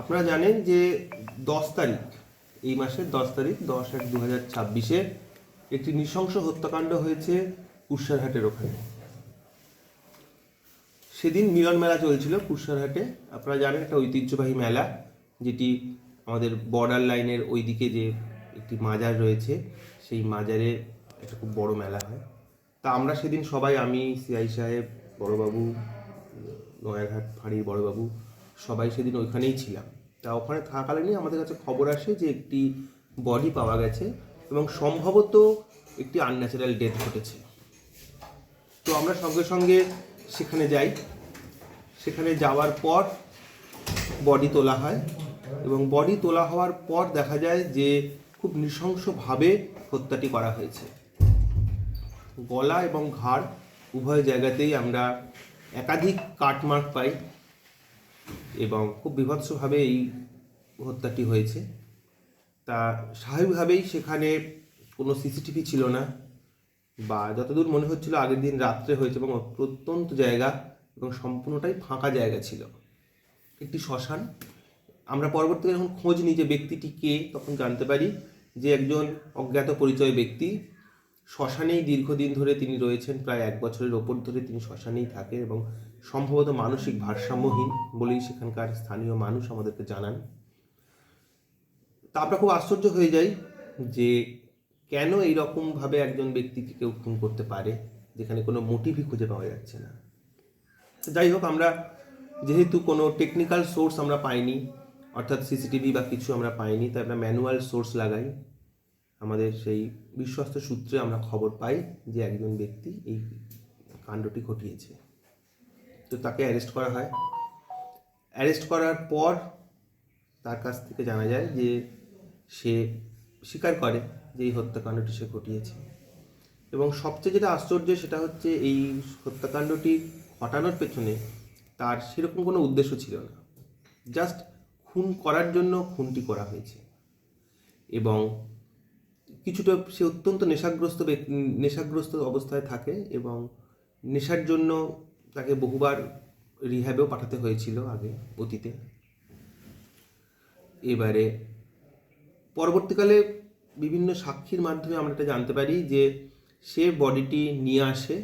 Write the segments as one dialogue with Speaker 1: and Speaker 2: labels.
Speaker 1: আপনারা জানেন যে 10 তারিখ, এই মাসের 10 তারিখ 10/1/2026 একটি নৃশংস হত্যাকাণ্ড হয়েছে কুশারহাটের ওখানে। সেদিন মিলন মেলা চলছিল কুশারহাটে। আপনারা জানেন একটা ঐতিহ্যবাহী মেলা, যেটি আমাদের বর্ডার লাইনের ওইদিকে যে একটি মাজার রয়েছে, সেই মাজারে একটা খুব বড় মেলা হয়। তা আমরা সেদিন সবাই, আমি, সিআই সাহেব, বড়বাবু, নয়ারহাট ফাঁড়ির বড়বাবু, সবাই সেদিন ওইখানেই ছিলাম। তা ওখানে থাকাকালীনই আমাদের কাছে খবর আসে যে একটি বডি পাওয়া গেছে এবং সম্ভবত একটি আনন্যাচারাল ডেথ ঘটেছে। তো আমরা সঙ্গে সঙ্গে সেখানে যাই। সেখানে যাওয়ার পর বডি তোলা হয় এবং বডি তোলা হওয়ার পর দেখা যায় যে খুব নৃশংসভাবে হত্যাটি করা হয়েছে। গলা এবং ঘাড় উভয় জায়গাতেই আমরা একাধিক কাটমার্ক পাই এবং খুব বীভৎসভাবে এই হত্যাটি হয়েছে। তা স্বাভাবিকভাবেই সেখানে কোনো সিসিটিভি ছিল না, বা যতদূর মনে হচ্ছিল আগের দিন রাত্রে হয়েছে এবং প্রত্যন্ত জায়গা এবং সম্পূর্ণটাই ফাঁকা জায়গা ছিল, একটি শ্মশান। আমরা পরবর্তীকালে যখন খোঁজ নিই যে ব্যক্তিটি কে, তখন জানতে পারি যে একজন অজ্ঞাত পরিচয় ব্যক্তি। শ্মশানেই দীর্ঘদিন ধরে তিনি রয়েছেন, প্রায় 1 বছরের ওপর ধরে তিনি শ্মশানেই থাকেন এবং সম্ভবত মানসিক ভারসাম্যহীন বলেই সেখানকার স্থানীয় মানুষ আমাদেরকে জানান। তা আমরা খুব আশ্চর্য হয়ে যাই যে কেন এইরকমভাবে একজন ব্যক্তিকে কেউ খুন করতে পারে, যেখানে কোনো মোটিভই খুঁজে পাওয়া যাচ্ছে না। যাই হোক, আমরা যেহেতু কোনো টেকনিক্যাল সোর্স আমরা পাইনি, অর্থাৎ সিসিটিভি বা কিছু আমরা পাইনি, তাই আমরা ম্যানুয়াল সোর্স লাগাই। আমাদের সেই বিশ্বস্ত সূত্রে আমরা খবর পাই যে একজন ব্যক্তি এই কাণ্ডটি ঘটিয়েছে। তো তাকে অ্যারেস্ট করা হয়। অ্যারেস্ট করার পর তার কাছ থেকে জানা যায় যে সে স্বীকার করে যে এই হত্যাকাণ্ডটি সে ঘটিয়েছে। এবং সবচেয়ে যেটা আশ্চর্য সেটা হচ্ছে এই হত্যাকাণ্ডটি ঘটানোর পেছনে তার সেরকম কোনো উদ্দেশ্য ছিল না, জাস্ট খুন করার জন্য খুনটি করা হয়েছে। এবং কিছুটা সে অত্যন্ত নেশাগ্রস্ত অবস্থায় থাকে এবং নেশার জন্য তাকে বহুবার রিহ্যাবেও পাঠাতে হয়েছিল আগে অতীতে। এবারে পরবর্তীকালে বিভিন্ন সাক্ষীর মাধ্যমে আমরা এটা জানতে পারি যে সে বডিটি নিয়ে আসে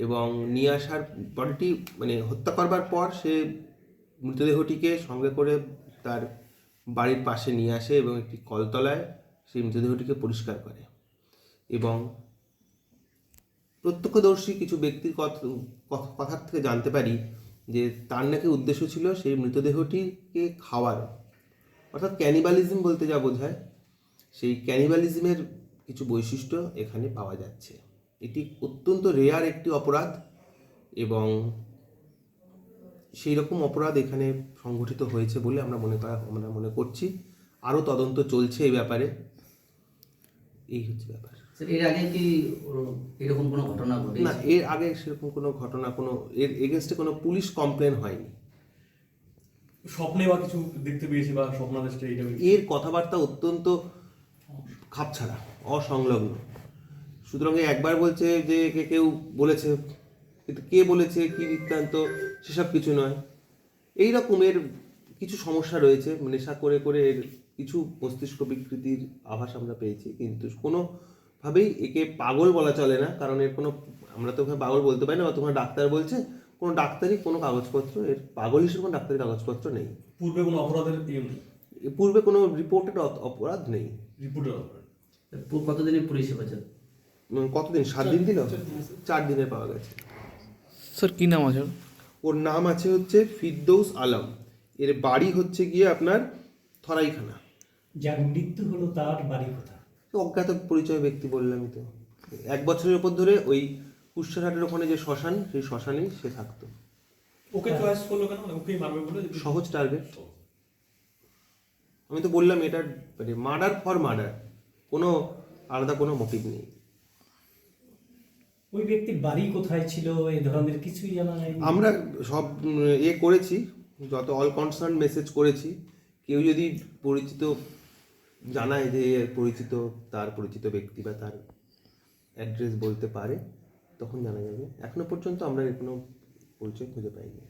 Speaker 1: এবং নিয়ে আসার বডিটি মানে হত্যা করবার পর সে মৃতদেহটিকে সঙ্গে করে তার বাড়ির পাশে নিয়ে আসে এবং একটি কলতলায় সেই মৃতদেহটিকে পরিষ্কার করে। এবং প্রত্যক্ষদর্শী কিছু ব্যক্তির কথার থেকে জানতে পারি যে তার নাকি উদ্দেশ্য ছিল সেই মৃতদেহটিকে খাওয়ার, অর্থাৎ ক্যানিবালিজম বলতে যা বোঝায়, সেই ক্যানিবালিজমের কিছু বৈশিষ্ট্য এখানে পাওয়া যাচ্ছে। এটি অত্যন্ত রেয়ার একটি অপরাধ এবং সেই রকম অপরাধ এখানে সংঘটিত হয়েছে বলে আমরা মনে করছি। আরও তদন্ত চলছে এই ব্যাপারে। এই হচ্ছে ব্যাপার।
Speaker 2: এর আগে কি এরকম কোনো ঘটনা ঘটেছে?
Speaker 1: না, এর আগে সেরকম কোনো ঘটনা, কোনো এর এগেনস্টে কোনো পুলিশ কমপ্লেন হয়নি।
Speaker 3: স্বপ্নে বা কিছু দেখতে পেয়েছি বা স্বপ্নাদেশটা এইটা
Speaker 1: এর কথাবার্তা অত্যন্ত খাপছাড়া, অসংলগ্ন। সুতরাং একবার বলছে যে কেউ বলেছে, কিন্তু কে বলেছে, কি বৃত্তান্ত, সেসব কিছু নয়। এই রকমের কিছু সমস্যা রয়েছে। নেশা করে করে এর কিছু মস্তিষ্ক বিকৃতির আভাস আমরা পেয়েছি, কিন্তু কোনোভাবেই একে পাগল বলা চলে না, কারণ এর কোনো, আমরা তো ওখানে পাগল বলতে পারি না, বা তোমার ডাক্তার বলছে, কোনো ডাক্তারি কোনো কাগজপত্র, এর পাগল হিসেবে কোনো ডাক্তারি কাগজপত্র নেই।
Speaker 3: পূর্বে কোনো অপরাধের
Speaker 1: পূর্বে কোনো রিপোর্টেড অপরাধ নেই।
Speaker 3: রিপোর্টের অপরাধ
Speaker 2: কতদিনের পুলিশ হেফাজত?
Speaker 1: কতদিন? 7 দিন দিল, 4 দিনে পাওয়া গেছে।
Speaker 4: স্যার কী নাম আছে?
Speaker 1: ওর নাম আছে হচ্ছে ফিরদৌস আলম। এর বাড়ি হচ্ছে গিয়ে আপনার থরাইখানা।
Speaker 5: যার মৃত্যু হলো তার বাড়ি কোথায়?
Speaker 1: অজ্ঞাত পরিচয় ব্যক্তি বললামই তো। 1 বছরের উপর ধরে ওই কুশারহাটের ওখানে যে শ্মশান, সেই শ্মশানেই সে থাকতো।
Speaker 3: ওকে চয়েস করলো কেন? ওকেই মারবে বলে?
Speaker 1: সহজ টার্গেট। আমি তো বললাম এটা মানে মার্ডার ফর মার্ডার, কোনো আলাদা কোনো মোটিভ নেই।
Speaker 5: ওই ব্যক্তির বাড়ি কোথায় ছিল এই ধরনের কিছুই জানা নাই।
Speaker 1: আমরা সব করেছি, যত অল কনসার্ন মেসেজ করেছি। কেউ যদি পরিচিত জানায় যে পরিচিত, তার পরিচিত ব্যক্তি বা তার অ্যাড্রেস বলতে পারে, তখন জানা যাবে। এখনো পর্যন্ত আমরা এর কোনো পরিচয় খুঁজে পাইনি।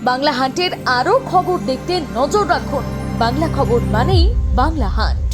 Speaker 6: বাংলা হান্টের আরও খবর দেখতে নজর রাখুন। বাংলা খবর মানেই বাংলা হান্ট।